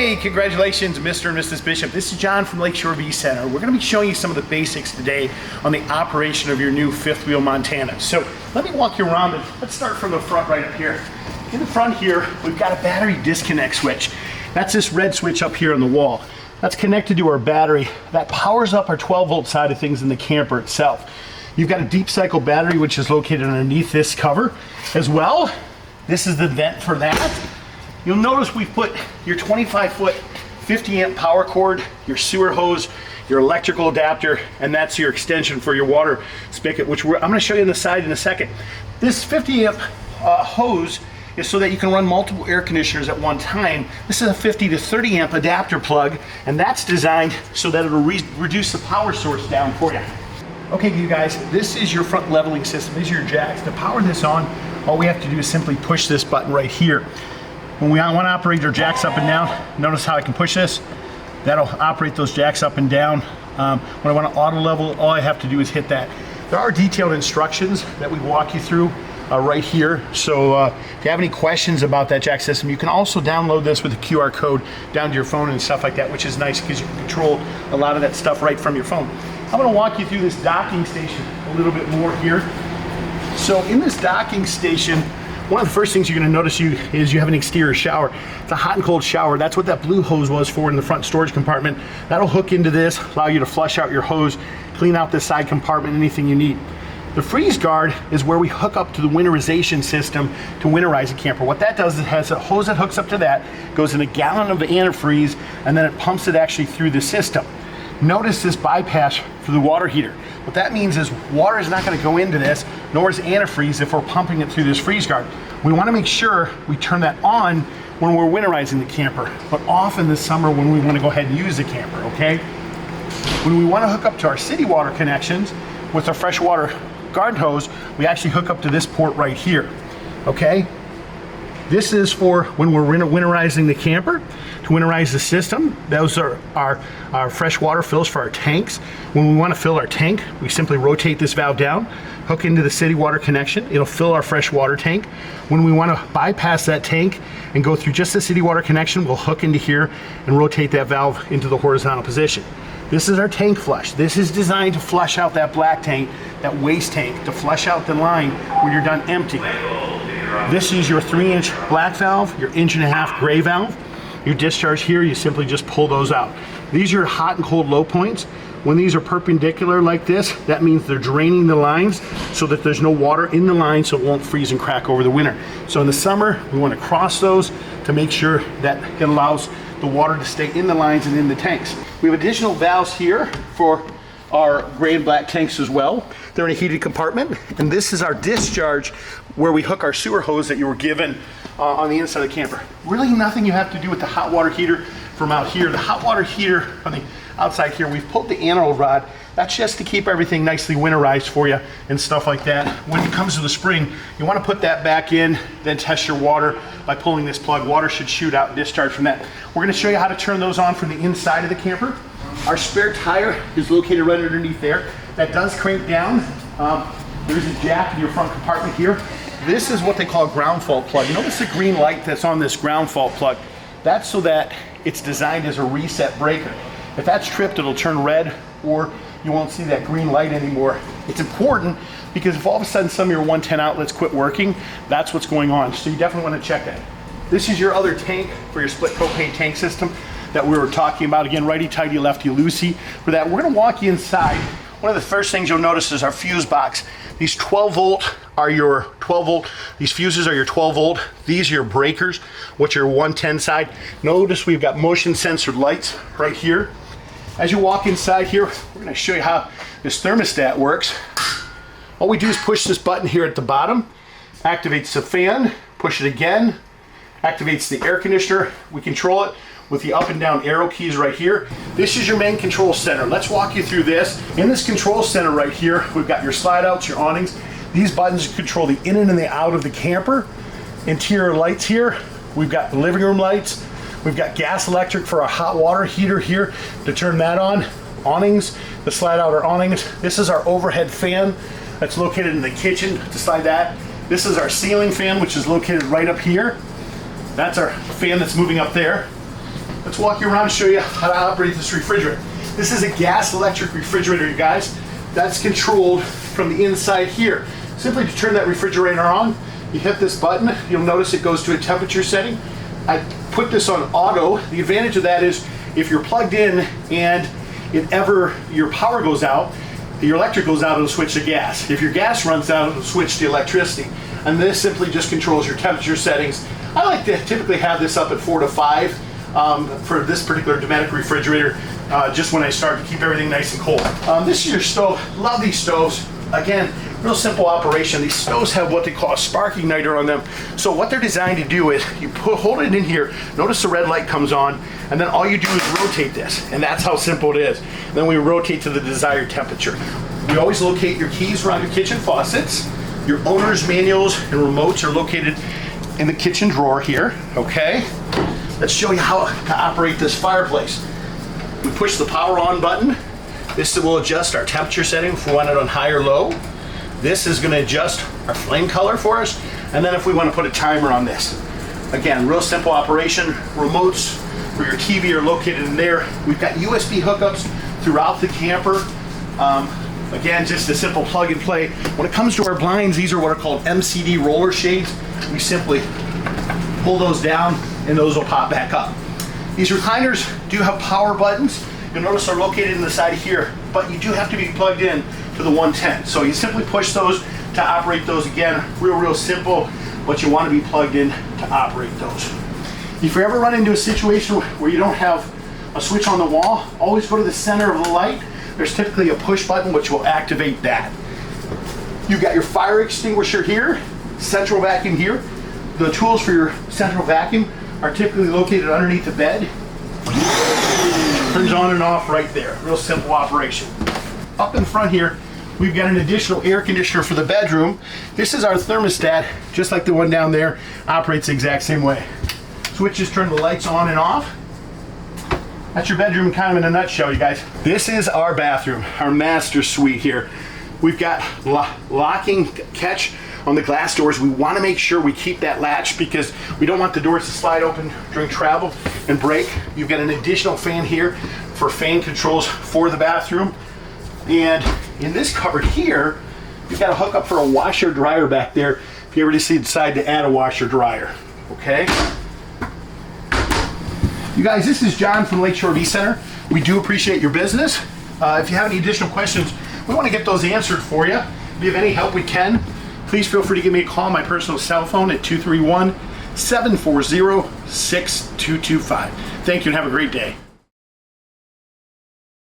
Hey, congratulations, Mr. and Mrs. Bishop. This is John from Lakeshore V Center. We're going to be showing you some of the basics today on the operation of your new fifth wheel Montana. So let me walk you around and let's start from the front right up here. In the front here, we've got a battery disconnect switch. That's this red switch up here on the wall. That's connected to our battery. That powers up our 12-volt side of things in the camper itself. You've got a deep cycle battery, which is located underneath this cover as well. This is the vent for that. You'll notice we've put your 25-foot 50-amp power cord, your sewer hose, your electrical adapter, and that's your extension for your water spigot, which I'm going to show you on the side in a second. This 50-amp hose is so that you can run multiple air conditioners at one time. This is a 50 to 30-amp adapter plug, and that's designed so that it'll reduce the power source down for you. Okay, you guys, this is your front leveling system. These are your jacks. To power this on, all we have to do is simply push this button right here. When we want to operate our jacks up and down, notice how I can push this. That'll operate those jacks up and down. When I want to auto level, all I have to do is hit that. There are detailed instructions that we walk you through right here. So if you have any questions about that jack system, you can also download this with a QR code down to your phone and stuff like that, which is nice because you can control a lot of that stuff right from your phone. I'm going to walk you through this docking station a little bit more here. So in this docking station, one of the first things you're going to notice is you have an exterior shower. It's a hot and cold shower. That's what that blue hose was for in the front storage compartment. That'll hook into this, allow you to flush out your hose, clean out this side compartment, anything you need. The freeze guard is where we hook up to the winterization system to winterize a camper. What that does is it has a hose that hooks up to that, goes in a gallon of antifreeze, and then it pumps it actually through the system. Notice this bypass for the water heater. What that means is water is not going to go into this, nor is antifreeze if we're pumping it through this freeze guard. We want to make sure we turn that on when we're winterizing the camper, but off in the summer when we want to go ahead and use the camper, okay? When we want to hook up to our city water connections with our freshwater garden hose, we actually hook up to this port right here, okay? This is for when we're winterizing the camper, to winterize the system. Those are our fresh water fills for our tanks. When we want to fill our tank, we simply rotate this valve down, hook into the city water connection. It'll fill our fresh water tank. When we want to bypass that tank and go through just the city water connection, we'll hook into here and rotate that valve into the horizontal position. This is our tank flush. This is designed to flush out that black tank, that waste tank, to flush out the line when you're done emptying. This is your 3-inch black valve, your 1.5-inch gray valve. Your discharge here, you simply just pull those out. These are your hot and cold low points. When these are perpendicular like this, that means they're draining the lines so that there's no water in the line so it won't freeze and crack over the winter. So in the summer, we want to cross those to make sure that it allows the water to stay in the lines and in the tanks. We have additional valves here for our gray and black tanks as well. They're in a heated compartment, and this is our discharge where we hook our sewer hose that you were given on the inside of the camper. Really nothing you have to do with the hot water heater from out here. The hot water heater on the outside here, we've pulled the anode rod. That's just to keep everything nicely winterized for you and stuff like that. When it comes to the spring, you want to put that back in, then test your water by pulling this plug. Water should shoot out and discharge from that. We're going to show you how to turn those on from the inside of the camper. Our spare tire is located right underneath there. That does crank down. There's a jack in your front compartment here. This is what they call a ground fault plug. You notice the green light that's on this ground fault plug? That's so that it's designed as a reset breaker. If that's tripped, it'll turn red, or you won't see that green light anymore. It's important because if all of a sudden some of your 110 outlets quit working, that's what's going on. So you definitely want to check that. This is your other tank for your split propane tank system that we were talking about. Again, righty-tighty, lefty-loosey. For that, we're going to walk you inside. One of the first things you'll notice is our fuse box. These 12-volt are your 12-volt. These fuses are your 12-volt. These are your breakers, which are 110 side. Notice we've got motion sensor lights right here. As you walk inside here, we're going to show you how this thermostat works. All we do is push this button here at the bottom, activates the fan, push it again, activates the air conditioner. We control it with the up and down arrow keys right here. This is your main control center. Let's walk you through this. In this control center right here, we've got your slide outs, your awnings. These buttons control the in and the out of the camper. Interior lights here. We've got the living room lights. We've got gas electric for our hot water heater here to turn that on. Awnings, the slide out our awnings. This is our overhead fan that's located in the kitchen to slide that. This is our ceiling fan, which is located right up here. That's our fan that's moving up there. let's walk you around and show you how to operate this refrigerator. This is a gas electric refrigerator, you guys. That's controlled from the inside here. Simply to turn that refrigerator on, you hit this button. You'll notice it goes to a temperature setting. I put this on auto. The advantage of that is if you're plugged in and if ever your power goes out, your electric goes out, it'll switch to gas. If your gas runs out, it'll switch to electricity. And this simply just controls your temperature settings. I like to typically have this up at 4 to 5 for this particular Dometic refrigerator, just when I start to keep everything nice and cold. This is your stove. Love these stoves. Again, real simple operation. These stoves have what they call a spark igniter on them. So what they're designed to do is you hold it in here, notice the red light comes on, and then all you do is rotate this. And that's how simple it is. And then we rotate to the desired temperature. You always locate your keys around your kitchen faucets. Your owner's manuals and remotes are located in the kitchen drawer here, okay? Let's show you how to operate this fireplace. We push the power on button. This will adjust our temperature setting if we want it on high or low. This is going to adjust our flame color for us. And then if we want to put a timer on this. Again, real simple operation. Remotes for your TV are located in there. We've got USB hookups throughout the camper. Again, just a simple plug and play. When it comes to our blinds, these are what are called MCD roller shades. We simply pull those down and those will pop back up. These recliners do have power buttons. You'll notice they're located in the side here, but you do have to be plugged in to the 110. So you simply push those to operate those. Again, real simple, but you want to be plugged in to operate those. If you ever run into a situation where you don't have a switch on the wall, always go to the center of the light. There's typically a push button which will activate that. You've got your fire extinguisher here, central vacuum here. The tools for your central vacuum are typically located underneath the bed. Turns on and off right there. Real simple operation. Up in front here, we've got an additional air conditioner for the bedroom. This is our thermostat, just like the one down there, operates the exact same way. Switches turn the lights on and off. That's your bedroom kind of in a nutshell, you guys. This is our bathroom, our master suite here. We've got locking catch on the glass doors. We want to make sure we keep that latch because we don't want the doors to slide open during travel and break. You've got an additional fan here for fan controls for the bathroom. And in this cupboard here, you've got a hookup for a washer dryer back there if you ever decide to add a washer dryer, okay? You guys, this is John from Lakeshore V Center. We do appreciate your business. If you have any additional questions, we want to get those answered for you. If you have any help we can, please feel free to give me a call on my personal cell phone at 231-740-6225. Thank you and have a great day.